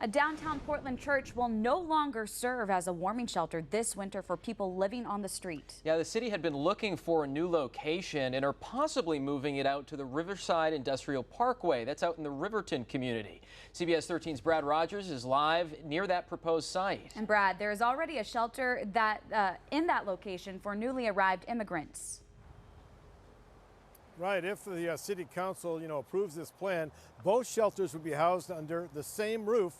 A downtown Portland church will no longer serve as a warming shelter this winter for people living on the street. Yeah, the city had been looking for a new location and are possibly moving it out to the Riverside Industrial Parkway. That's out in the Riverton community. CBS 13's Brad Rogers is live near that proposed site. And Brad, there is already a shelter in that location for newly arrived immigrants. Right, if the city council, approves this plan, both shelters would be housed under the same roof,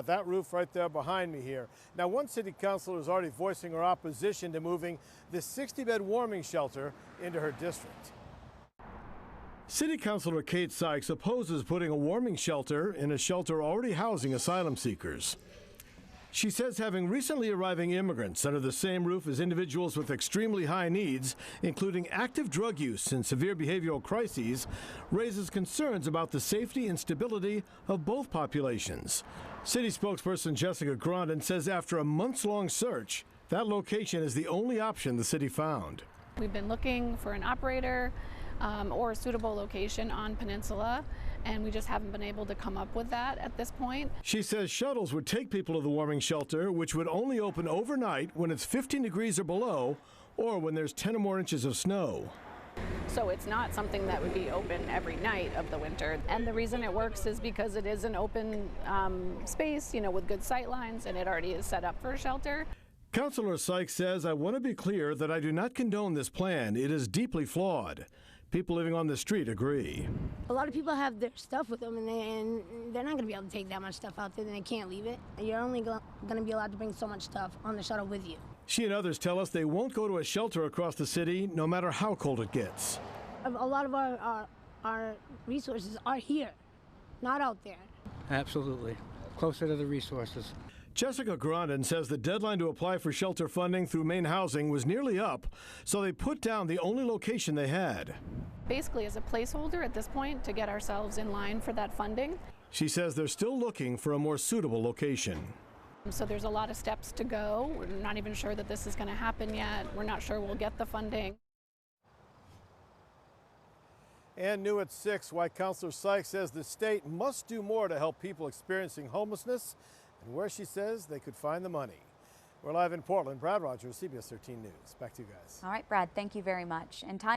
that roof right there behind me here. Now, one city councilor is already voicing her opposition to moving this 60-bed warming shelter into her district. City Councilor Kate Sykes opposes putting a warming shelter in a shelter already housing asylum seekers. She says having recently arriving immigrants under the same roof as individuals with extremely high needs, including active drug use and severe behavioral crises, raises concerns about the safety and stability of both populations. City spokesperson Jessica Grondin says after a months-long search, that location is the only option the city found. We've been looking for an operator or a suitable location on Peninsula, and we just haven't been able to come up with that at this point. She says shuttles would take people to the warming shelter, which would only open overnight when it's 15 degrees or below, or when there's 10 or more inches of snow. So it's not something that would be open every night of the winter. And the reason it works is because it is an open space, with good sight lines, and it already is set up for a shelter. Councilor Sykes says, I want to be clear that I do not condone this plan. It is deeply flawed. People living on the street agree. A lot of people have their stuff with them, and they're not going to be able to take that much stuff out there, and they can't leave it. You're only going to be allowed to bring so much stuff on the shuttle with you. She and others tell us they won't go to a shelter across the city, no matter how cold it gets. A lot of our resources are here, not out there. Absolutely. Closer to the resources. Jessica Grondin says the deadline to apply for shelter funding through Maine Housing was nearly up, so they put down the only location they had. Basically as a placeholder at this point to get ourselves in line for that funding. She says they're still looking for a more suitable location. So there's a lot of steps to go. We're not even sure that this is going to happen yet. We're not sure we'll get the funding. And new at 6, why Councilor Sykes says the state must do more to help people experiencing homelessness, and where she says they could find the money. We're live in Portland. Brad Rogers, CBS 13 News. Back to you guys. All right, Brad, thank you very much. And time